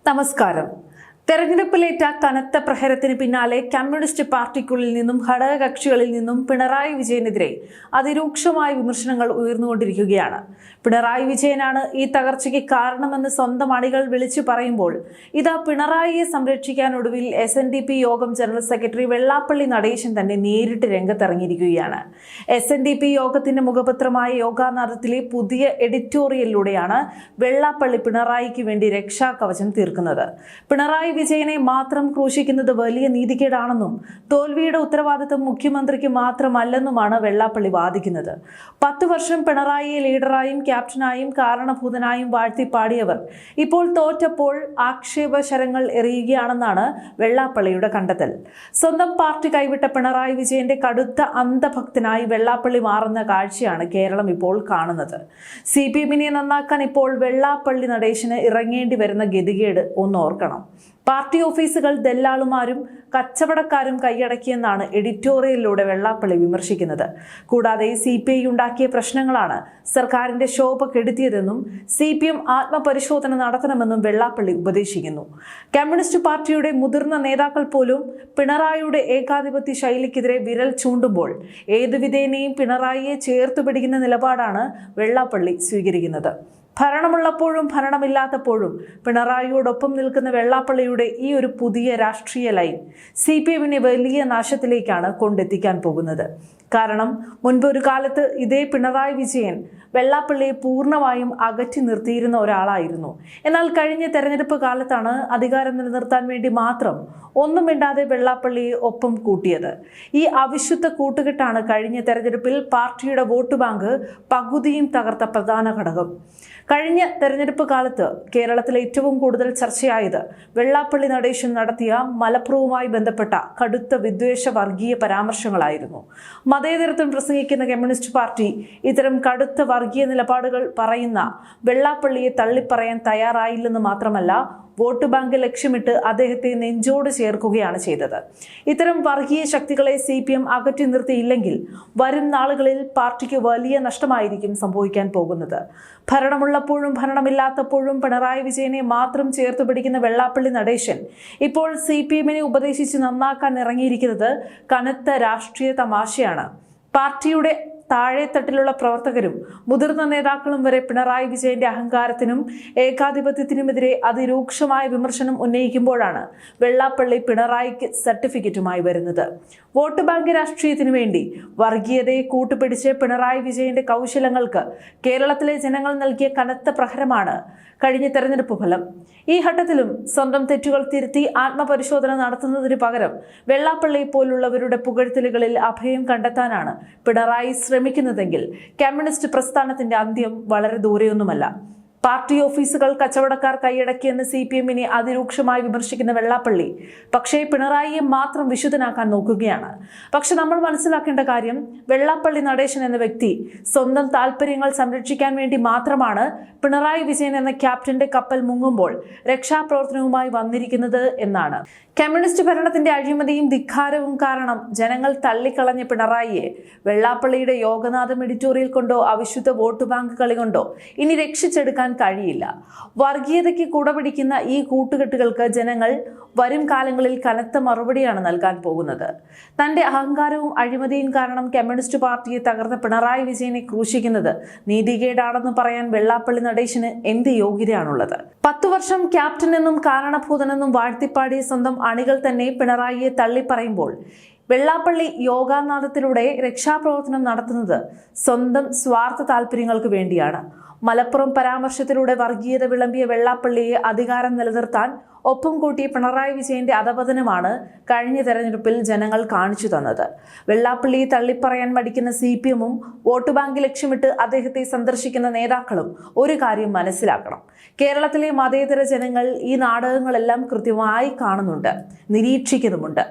നമസ്കാരം. തെരഞ്ഞെടുപ്പിലേറ്റ കനത്ത പ്രഹരത്തിന് പിന്നാലെ കമ്മ്യൂണിസ്റ്റ് പാർട്ടിക്കുള്ളിൽ നിന്നും ഘടകകക്ഷികളിൽ നിന്നും പിണറായി വിജയനെതിരെ അതിരൂക്ഷമായ വിമർശനങ്ങൾ ഉയർന്നുകൊണ്ടിരിക്കുകയാണ്. പിണറായി വിജയനാണ് ഈ തകർച്ചയ്ക്ക് കാരണമെന്ന് സ്വന്തം അണികൾ വിളിച്ചു പറയുമ്പോൾ ഇതാ പിണറായിയെ സംരക്ഷിക്കാൻ ഒടുവിൽ SNDP യോഗം ജനറൽ സെക്രട്ടറി വെള്ളാപ്പള്ളി നടേശൻ തന്നെ നേരിട്ട് രംഗത്തിറങ്ങിയിരിക്കുകയാണ്. SNDP യോഗത്തിന്റെ മുഖപത്രമായ യോഗാനാഥത്തിലെ പുതിയ എഡിറ്റോറിയലിലൂടെയാണ് വെള്ളാപ്പള്ളി പിണറായിക്ക് വേണ്ടി രക്ഷാകവചം തീർക്കുന്നത്. പിണറായി വിജയനെ മാത്രം ക്രൂശിക്കുന്നത് വലിയ നീതികേടാണെന്നും തോൽവിയുടെ ഉത്തരവാദിത്തം മുഖ്യമന്ത്രിക്ക് മാത്രമല്ലെന്നുമാണ് വെള്ളാപ്പള്ളി വാദിക്കുന്നത്. 10 വർഷം പിണറായിയെ ലീഡറായും ക്യാപ്റ്റനായും കാരണഭൂതനായും വാഴ്ത്തിപ്പാടിയവർ ഇപ്പോൾ തോറ്റപ്പോൾ ആക്ഷേപശരങ്ങൾ എറിയുകയാണെന്നാണ് വെള്ളാപ്പള്ളിയുടെ കണ്ടെത്തൽ. സ്വന്തം പാർട്ടി കൈവിട്ട പിണറായി വിജയന്റെ കടുത്ത അന്ധഭക്തനായി വെള്ളാപ്പള്ളി മാറുന്ന കാഴ്ചയാണ് കേരളം ഇപ്പോൾ കാണുന്നത്. CPM-നെ നന്നാക്കാൻ ഇപ്പോൾ വെള്ളാപ്പള്ളി നടേശന് ഇറങ്ങേണ്ടി വരുന്ന ഗതികേട് ഒന്നോർക്കണം. പാർട്ടി ഓഫീസുകൾ ദല്ലാളുമാരും കച്ചവടക്കാരും കൈയടക്കിയെന്നാണ് എഡിറ്റോറിയലിലൂടെ വെള്ളാപ്പള്ളി വിമർശിക്കുന്നത്. കൂടാതെ CPI ഉണ്ടാക്കിയ പ്രശ്നങ്ങളാണ് സർക്കാരിന്റെ ശോഭ കെടുത്തിയതെന്നും CPM ആത്മപരിശോധന നടത്തണമെന്നും വെള്ളാപ്പള്ളി ഉപദേശിക്കുന്നു. കമ്മ്യൂണിസ്റ്റ് പാർട്ടിയുടെ മുതിർന്ന നേതാക്കൾ പോലും പിണറായിയുടെ ഏകാധിപത്യ ശൈലിക്കെതിരെ വിരൽ ചൂണ്ടുമ്പോൾ ഏതുവിധേനയും പിണറായിയെ ചേർത്തു പിടിക്കുന്ന നിലപാടാണ് വെള്ളാപ്പള്ളി സ്വീകരിക്കുന്നത്. ഭരണമുള്ളപ്പോഴും ഭരണമില്ലാത്തപ്പോഴും പിണറായിയോടൊപ്പം നിൽക്കുന്ന വെള്ളാപ്പള്ളിയുടെ ഈ ഒരു പുതിയ രാഷ്ട്രീയ ലൈൻ CPM-നെ വലിയ നാശത്തിലേക്കാണ് കൊണ്ടെത്തിക്കാൻ പോകുന്നത്. കാരണം മുൻപ് ഒരു കാലത്ത് ഇതേ പിണറായി വിജയൻ വെള്ളാപ്പള്ളിയെ പൂർണ്ണമായും അകറ്റി നിർത്തിയിരുന്ന ഒരാളായിരുന്നു. എന്നാൽ കഴിഞ്ഞ തെരഞ്ഞെടുപ്പ് കാലത്താണ് അധികാരം നിലനിർത്താൻ വേണ്ടി മാത്രം ഒന്നും മിണ്ടാതെ വെള്ളാപ്പള്ളിയെ ഒപ്പം കൂട്ടിയത്. ഈ അവിശുദ്ധ കൂട്ടുകെട്ടാണ് കഴിഞ്ഞ തെരഞ്ഞെടുപ്പിൽ പാർട്ടിയുടെ വോട്ട് ബാങ്ക് പകുതിയും തകർത്ത പ്രധാന ഘടകം. കഴിഞ്ഞ തെരഞ്ഞെടുപ്പ് കാലത്ത് കേരളത്തിൽ ഏറ്റവും കൂടുതൽ ചർച്ചയായത് വെള്ളാപ്പള്ളി നടേശൻ നടത്തിയ മലപ്പുറവുമായി ബന്ധപ്പെട്ട കടുത്ത വിദ്വേഷ വർഗീയ പരാമർശങ്ങളായിരുന്നു. മതേതരത്വം പ്രസംഗിക്കുന്ന കമ്മ്യൂണിസ്റ്റ് പാർട്ടി ഇത്തരം കടുത്ത വർഗീയ നിലപാടുകൾ പറയുന്ന വെള്ളാപ്പള്ളിയെ തള്ളിപ്പറയാൻ തയ്യാറായില്ലെന്ന് മാത്രമല്ല, വോട്ട് ബാങ്ക് ലക്ഷ്യമിട്ട് അദ്ദേഹത്തെ നെഞ്ചോട് ചേർക്കുകയാണ് ചെയ്തത്. ഇത്തരം വർഗീയ ശക്തികളെ CPM അകറ്റി നിർത്തിയില്ലെങ്കിൽ വരും നാളുകളിൽ പാർട്ടിക്ക് വലിയ നഷ്ടമായിരിക്കും സംഭവിക്കാൻ പോകുന്നത്. ഭരണമുള്ളപ്പോഴും ഭരണമില്ലാത്തപ്പോഴും പിണറായി വിജയനെ മാത്രം ചേർത്ത് പിടിക്കുന്ന വെള്ളാപ്പള്ളി നടേശൻ ഇപ്പോൾ CPM-നെ ഉപദേശിച്ച് നന്നാക്കാൻ ഇറങ്ങിയിരിക്കുന്നത് കനത്ത രാഷ്ട്രീയ തമാശയാണ്. പാർട്ടിയുടെ താഴെത്തട്ടിലുള്ള പ്രവർത്തകരും മുതിർന്ന നേതാക്കളും വരെ പിണറായി വിജയന്റെ അഹങ്കാരത്തിനും ഏകാധിപത്യത്തിനുമെതിരെ അതിരൂക്ഷമായ വിമർശനം ഉന്നയിക്കുമ്പോഴാണ് വെള്ളാപ്പള്ളി പിണറായിക്ക് സർട്ടിഫിക്കറ്റുമായി വരുന്നത്. വോട്ട് ബാങ്ക് രാഷ്ട്രീയത്തിനു വേണ്ടി വർഗീയതയെ കൂട്ടുപിടിച്ച് പിണറായി വിജയന്റെ കൗശലങ്ങൾക്ക് കേരളത്തിലെ ജനങ്ങൾ നൽകിയ കനത്ത പ്രഹരമാണ് കഴിഞ്ഞ തെരഞ്ഞെടുപ്പ് ഫലം. ഈ ഘട്ടത്തിലും സ്വന്തം തെറ്റുകൾ തിരുത്തി ആത്മപരിശോധന നടത്തുന്നതിന് പകരം വെള്ളാപ്പള്ളി പോലുള്ളവരുടെ പുകഴ്ത്തലുകളിൽ അഭയം കണ്ടെത്താനാണ് പിണറായി ശ്രമിക്കുന്നതെങ്കിൽ കമ്മ്യൂണിസ്റ്റ് പ്രസ്ഥാനത്തിന്റെ അന്ത്യം വളരെ ദൂരെയൊന്നുമല്ല. പാർട്ടി ഓഫീസുകൾ കച്ചവടക്കാർ കൈയടക്കിയെന്ന് CPM-നെ അതിരൂക്ഷമായി വിമർശിക്കുന്ന വെള്ളാപ്പള്ളി പക്ഷേ പിണറായിയെ മാത്രം വിശുദ്ധനാക്കാൻ നോക്കുകയാണ്. പക്ഷെ നമ്മൾ മനസ്സിലാക്കേണ്ട കാര്യം, വെള്ളാപ്പള്ളി നടേശൻ എന്ന വ്യക്തി സ്വന്തം താല്പര്യങ്ങൾ സംരക്ഷിക്കാൻ വേണ്ടി മാത്രമാണ് പിണറായി വിജയൻ എന്ന ക്യാപ്റ്റന്റെ കപ്പൽ മുങ്ങുമ്പോൾ രക്ഷാപ്രവർത്തനവുമായി വന്നിരിക്കുന്നത് എന്നാണ്. കമ്മ്യൂണിസ്റ്റ് ഭരണത്തിന്റെ അഴിമതിയും ധിക്കാരവും കാരണം ജനങ്ങൾ തള്ളിക്കളഞ്ഞ പിണറായിയെ വെള്ളാപ്പള്ളിയുടെ യോഗനാഥം എഡിറ്റോറിയൽ കൊണ്ടോ അവിശുദ്ധ വോട്ട് ബാങ്ക് കളി കൊണ്ടോ ഇനി രക്ഷിച്ചെടുക്കാൻ കഴിയില്ല. വർഗീയതയ്ക്ക് കുടപിടിക്കുന്ന ഈ കൂട്ടുകെട്ടുകൾക്ക് ജനങ്ങൾ വരും കാലങ്ങളിൽ കനത്ത മറുപടിയാണ് നൽകാൻ പോകുന്നത്. തന്റെ അഹങ്കാരവും അഴിമതിയും കാരണം കമ്മ്യൂണിസ്റ്റ് പാർട്ടിയെ തകർന്ന പിണറായി വിജയനെ ക്രൂശിക്കുന്നത് നീതികേടാണെന്ന് പറയാൻ വെള്ളാപ്പള്ളി നടേശന് എന്ത് യോഗ്യതയാണുള്ളത്? 10 വർഷം ക്യാപ്റ്റൻ എന്നും കാരണഭൂതനെന്നും വാഴ്ത്തിപ്പാടിയ സ്വന്തം അണികൾ തന്നെ പിണറായിയെ തള്ളിപ്പറയുമ്പോൾ വെള്ളാപ്പള്ളി യോഗാനാഥത്തിലൂടെ രക്ഷാപ്രവർത്തനം നടത്തുന്നത് സ്വന്തം സ്വാർത്ഥ താല്പര്യങ്ങൾക്ക് വേണ്ടിയാണ്. മലപ്പുറം പരാമർശത്തിലൂടെ വർഗീയത വിളമ്പിയ വെള്ളാപ്പള്ളിയെ അധികാരം നിലനിർത്താൻ ഒപ്പം കൂട്ടിയ പിണറായി വിജയന്റെ അധപതനമാണ് കഴിഞ്ഞ തെരഞ്ഞെടുപ്പിൽ ജനങ്ങൾ കാണിച്ചു തന്നത്. വെള്ളാപ്പള്ളിയെ തള്ളിപ്പറയാൻ മടിക്കുന്ന CPM-ഉം വോട്ട് ബാങ്ക് ലക്ഷ്യമിട്ട് അദ്ദേഹത്തെ സന്ദർശിക്കുന്ന നേതാക്കളും ഒരു കാര്യം മനസ്സിലാക്കണം. കേരളത്തിലെ മതേതര ജനങ്ങൾ ഈ നാടകങ്ങളെല്ലാം കൃത്യമായി കാണുന്നുണ്ട്, നിരീക്ഷിക്കുന്നുമുണ്ട്.